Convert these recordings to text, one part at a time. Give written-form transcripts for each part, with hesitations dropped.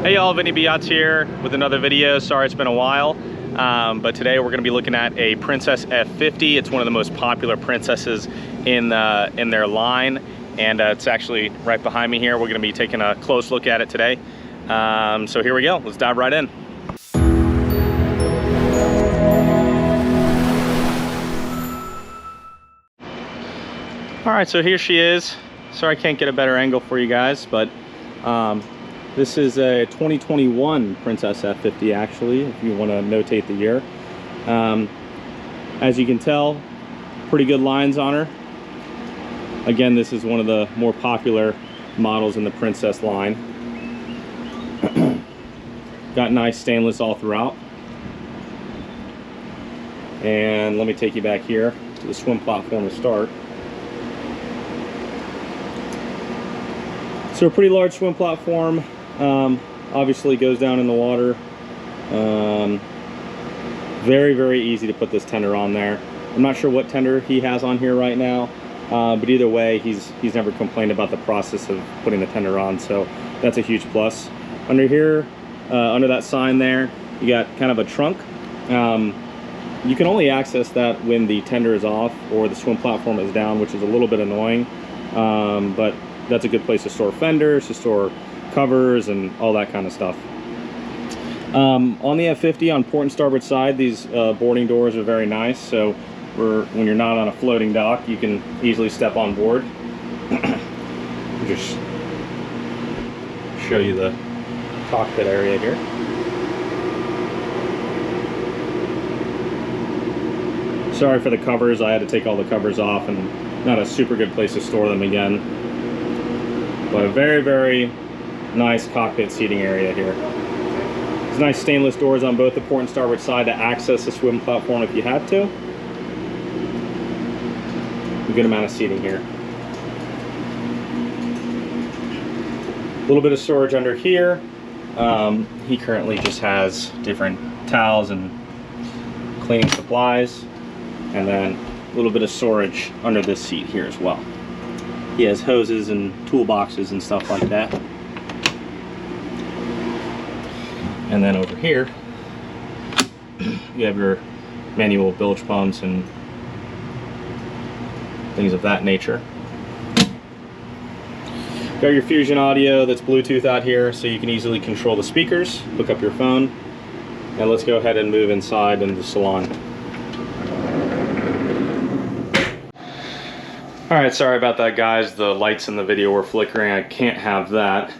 Hey y'all, Vinny B Yachts here with another video. Sorry it's been a while, but today we're going to be looking at a Princess F50. It's one of the most popular Princesses in their line, and it's actually right behind me here. We're going to be taking a close look at it today. So here we go. Let's dive right in. All right, so here she is. Sorry I can't get a better angle for you guys, but this is a 2021 Princess F50 actually, if you want to notate the year. As you can tell, pretty good lines on her. Again, this is one of the more popular models in the Princess line. Got nice stainless all throughout. And let me take you back here to the swim platform to start. So a pretty large swim platform. Obviously goes down in the water. Very easy to put this tender on there. I'm not sure what tender he has on here right now, but either way, he's never complained about the process of putting the tender on, so that's a huge plus. Under here, under that sign there, you got kind of a trunk. You can only access that when the tender is off or the swim platform is down, which is a little bit annoying, but that's a good place to store fenders, to store covers, and all that kind of stuff. On the F50, on port and starboard side, these boarding doors are very nice, so when you're not on a floating dock, you can easily step on board. Just show you the cockpit area here. Sorry for the covers, I had to take all the covers off, and not a super good place to store them again. But a very nice cockpit seating area here. There's nice stainless doors on both the port and starboard side to access the swim platform if you had to. A good amount of seating here. A little bit of storage under here. He currently just has different towels and cleaning supplies, and then a little bit of storage under this seat here as well. He has hoses and toolboxes and stuff like that. And then over here, you have your manual bilge pumps and things of that nature. Got your Fusion audio that's Bluetooth out here, so you can easily control the speakers, hook up your phone. And let's go ahead and move inside into the salon. Alright, sorry about that guys, the lights in the video were flickering, I can't have that.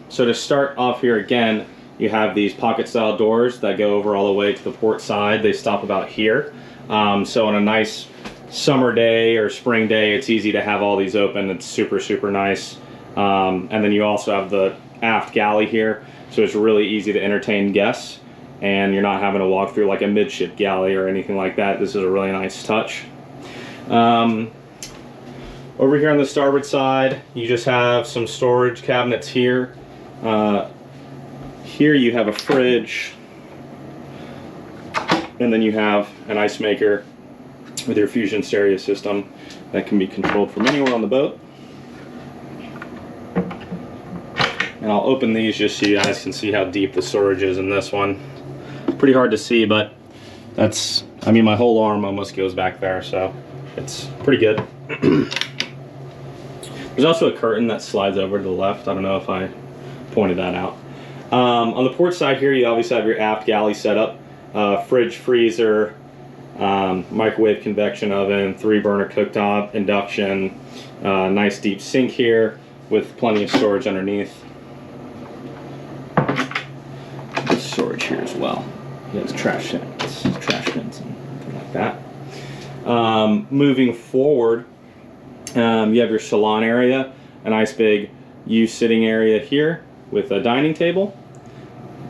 So to start off here again, you have these pocket style doors that go over all the way to the port side. They stop about here. So on a nice summer day or spring day, it's easy to have all these open. It's super nice. And then you also have the aft galley here, so it's really easy to entertain guests, and you're not having to walk through like a midship galley or anything like that. This is a really nice touch. Over here on the starboard side, you just have some storage cabinets here. Here you have a fridge, and then you have an ice maker with your Fusion stereo system that can be controlled from anywhere on the boat. And I'll open these just so you guys can see how deep the storage is in this one. Pretty hard to see, but that's, I mean, my whole arm almost goes back there, so it's pretty good. There's also a curtain that slides over to the left. I don't know if I pointed that out. On the port side here, you obviously have your aft galley setup. Fridge, freezer, microwave convection oven, 3-burner cooktop, induction, nice deep sink here with plenty of storage underneath. There's storage here as well. There's trash bins and things like that. Moving forward, you have your salon area, a nice big sitting area here with a dining table,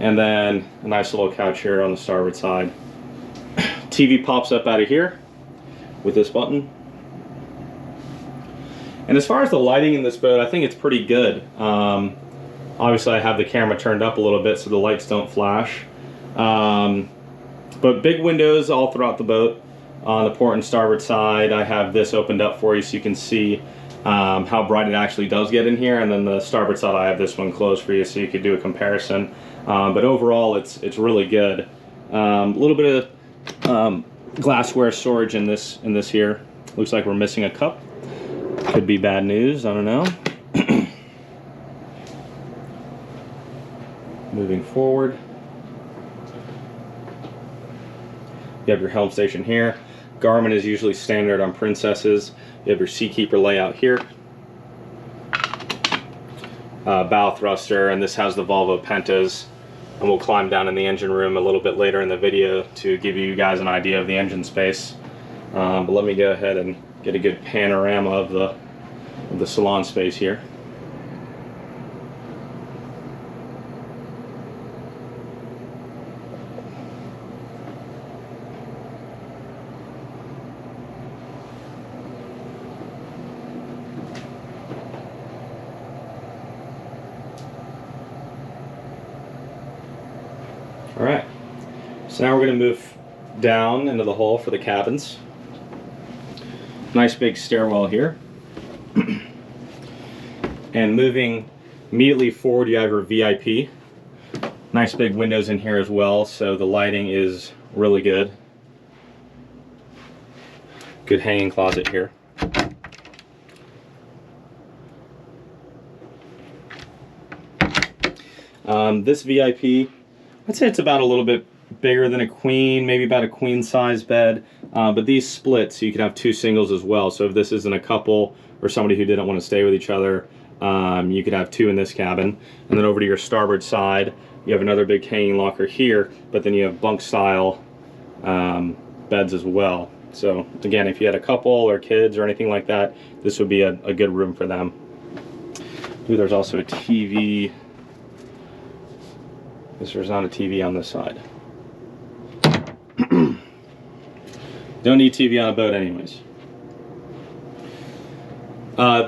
and then a nice little couch here on the starboard side. TV pops up out of here with this button. And as far as the lighting in this boat, I think it's pretty good. Obviously I have the camera turned up a little bit so the lights don't flash. But big windows all throughout the boat. On the port and starboard side, I have this opened up for you so you can see how bright it actually does get in here. And then the starboard side, I have this one closed for you so you could do a comparison. But overall, it's really good. A little bit of glassware storage in this here. Looks like we're missing a cup. Could be bad news, I don't know. Moving forward, you have your helm station here. Garmin is usually standard on Princesses. You have your Seakeeper layout here. Bow thruster, and this has the Volvo Pentas. And we'll climb down in the engine room a little bit later in the video to give you guys an idea of the engine space. But let me go ahead and get a good panorama of the salon space here. All right, so now we're going to move down into the hull for the cabins. Nice big stairwell here. And moving immediately forward, you have your VIP. Nice big windows in here as well, so the lighting is really good. Good hanging closet here. This VIP, I'd say it's about a little bit bigger than a queen, maybe about a queen size bed, but these split so you can have two singles as well. So if this isn't a couple or somebody who didn't want to stay with each other, you could have two in this cabin. And then over to your starboard side, you have another big hanging locker here, but then you have bunk style beds as well. So again, if you had a couple or kids or anything like that, this would be a good room for them. Ooh, there's also a TV. There's not a TV on this side. Don't need TV on a boat anyways.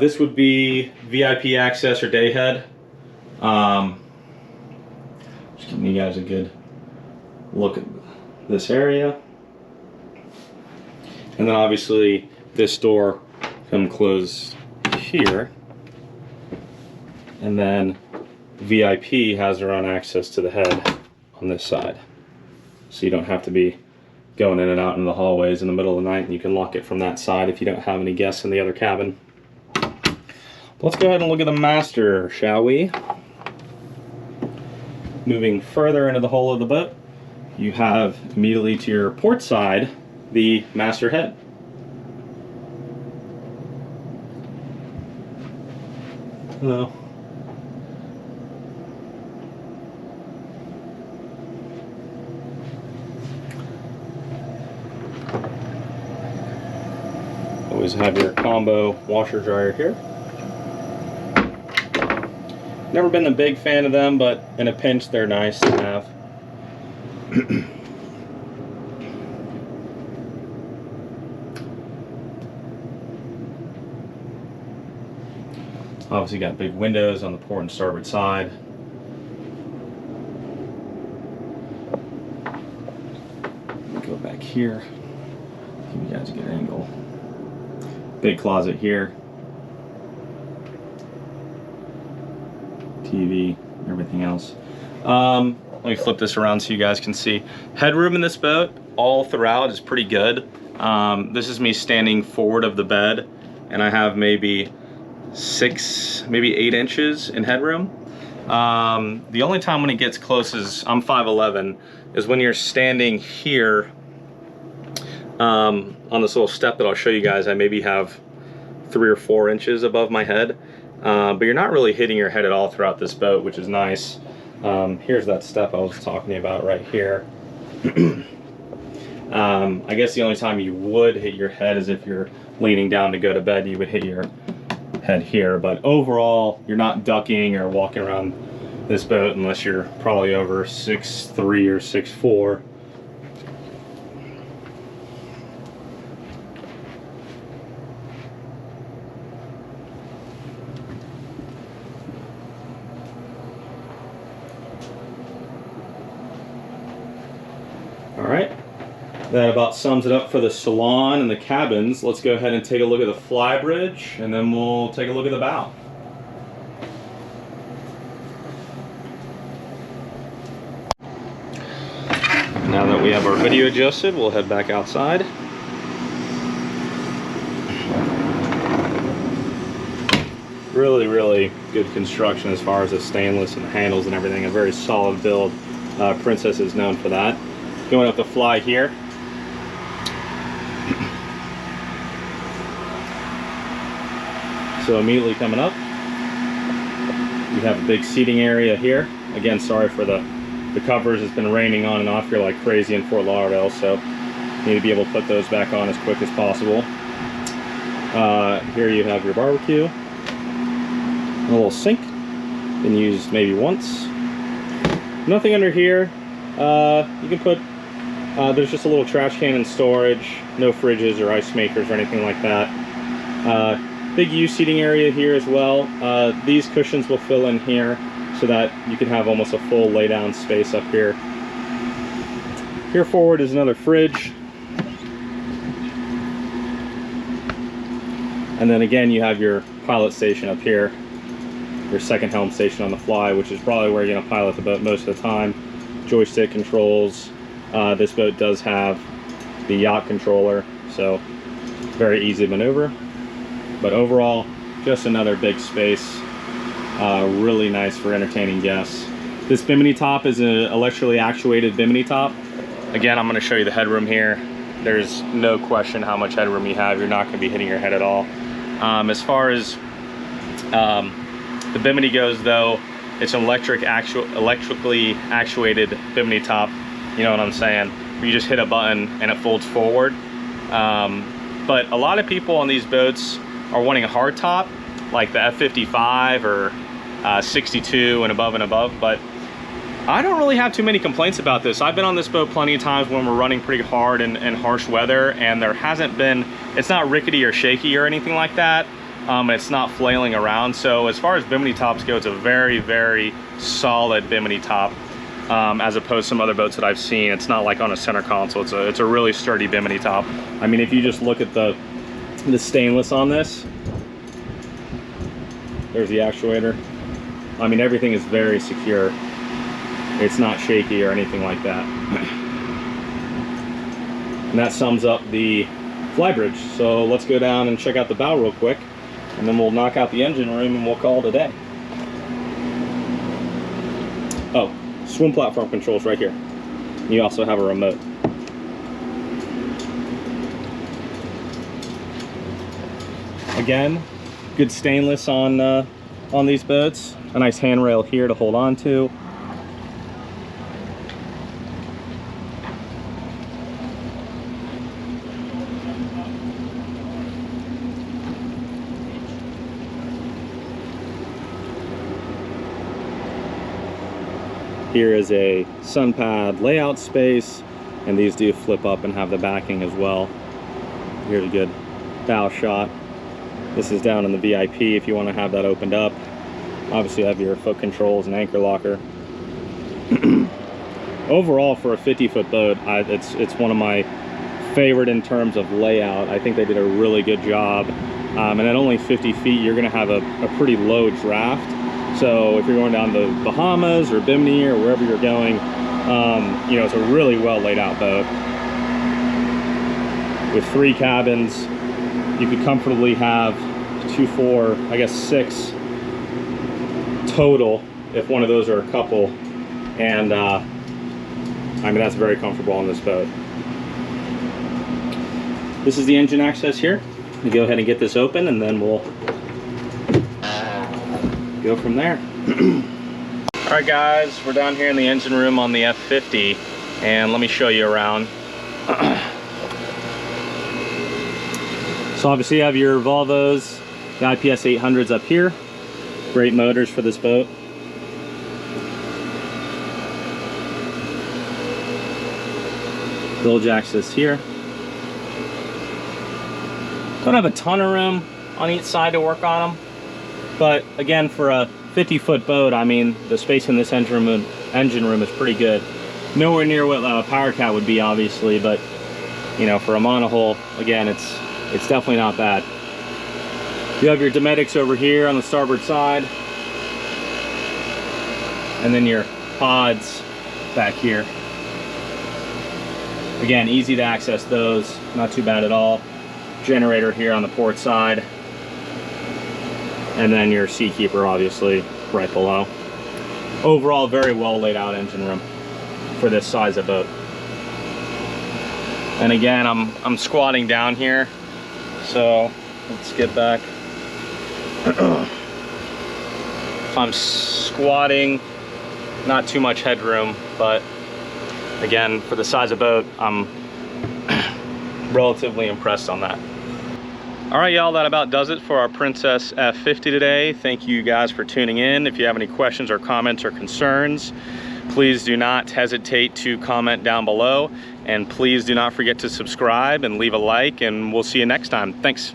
This would be VIP access or day head. Just giving you guys a good look at this area. And then obviously this door can close here. And then VIP has their own access to the head on this side. So you don't have to be going in and out in the hallways in the middle of the night, and you can lock it from that side if you don't have any guests in the other cabin. Let's go ahead and look at the master, shall we? Moving further into the hull of the boat, you have immediately to your port side the master head. Hello. Always have your combo washer dryer here. Never been a big fan of them, but in a pinch they're nice to have. Obviously got big windows on the port and starboard side. Go back here, give you guys a good angle. Big closet here. TV, everything else. Let me flip this around so you guys can see. Headroom in this boat all throughout is pretty good. This is me standing forward of the bed, and I have maybe 6, maybe 8 inches in headroom. The only time when it gets close is, I'm 5'11", is when you're standing here on this little step that I'll show you guys. I maybe have 3 or 4 inches above my head, but you're not really hitting your head at all throughout this boat, which is nice. Here's that step I was talking about right here. I guess the only time you would hit your head is if you're leaning down to go to bed. You would hit your head here, but overall you're not ducking or walking around this boat unless you're probably over 6'3" or 6'4". All right, That about sums it up for the salon and the cabins. Let's go ahead and take a look at the Flybridge, and then we'll take a look at the bow. Now that we have our video adjusted, we'll head back outside. Really good construction as far as the stainless and the handles and everything. A very solid build. Princess is known for that. Going up the fly here. So immediately coming up, you have a big seating area here. Again, sorry for the covers. It's been raining on and off here like crazy in Fort Lauderdale, so need to be able to put those back on as quick as possible. Here you have your barbecue, a little sink, been used maybe once. Nothing under here. You can put, there's just a little trash can and storage, no fridges or ice makers or anything like that. Big U seating area here as well. These cushions will fill in here so that you can have almost a full lay down space up here. Here forward is another fridge. And then again, you have your pilot station up here, your second helm station on the fly, which is probably where you're gonna pilot the boat most of the time. Joystick controls. This boat does have the yacht controller, so very easy to maneuver. But overall, just another big space. Really nice for entertaining guests. This bimini top is an electrically actuated bimini top. Again, I'm going to show you the headroom here. There's no question how much headroom you have. You're not going to be hitting your head at all. As far as the bimini goes, though, it's an electrically actuated bimini top. You know what I'm saying? You just hit a button and it folds forward. But a lot of people on these boats are wanting a hard top, like the F55 or 62 and above, but I don't really have too many complaints about this. I've been on this boat plenty of times when we're running pretty hard in harsh weather, and there hasn't been, it's not rickety or shaky or anything like that. It's not flailing around. So as far as bimini tops go, it's a very solid bimini top, as opposed to some other boats that I've seen. It's not like on a center console. It's a really sturdy bimini top. I mean, if you just look at the stainless on this, there's the actuator. I mean, everything is very secure. It's not shaky or anything like that. And that sums up the Flybridge. So let's go down and check out the bow real quick, and then we'll knock out the engine room and we'll call it a day. Oh, swim platform controls right here. You also have a remote. Again, good stainless on these boats. A nice handrail here to hold on to. Here is a sun pad layout space, and these do flip up and have the backing as well. Here's a good bow shot. This is down in the VIP if you want to have that opened up. Obviously you have your foot controls and anchor locker. Overall, for a 50-foot boat, it's one of my favorite in terms of layout. I think they did a really good job. And at only 50 feet, you're gonna have a pretty low draft. So if you're going down to Bahamas or Bimini or wherever you're going, you know, it's a really well laid out boat. With 3 cabins, you could comfortably have 2, 4, I guess 6 total if one of those are a couple. And I mean, that's very comfortable on this boat. This is the engine access here. You go ahead and get this open, and then we'll go from there. All right guys, we're down here in the engine room on the F50, and let me show you around. So obviously you have your Volvos, the IPS 800s up here. Great motors for this boat. Bilge access here. Don't have a ton of room on each side to work on them, but again, for a 50-foot boat, I mean, the space in this engine room is pretty good. Nowhere near what Power Cat would be, obviously, but you know, for a monohull, again, it's definitely not bad. You have your Domestics over here on the starboard side, and then your pods back here. Again, easy to access those, not too bad at all. Generator here on the port side, and then your Seakeeper obviously right below. Overall, very well laid out engine room for this size of boat. And again, I'm squatting down here, so let's get back. I'm squatting, not too much headroom, but again, for the size of boat, I'm relatively impressed on that. All right, y'all, that about does it for our Princess F50 today. Thank you guys for tuning in. If you have any questions or comments or concerns, please do not hesitate to comment down below. And please do not forget to subscribe and leave a like, and we'll see you next time. Thanks.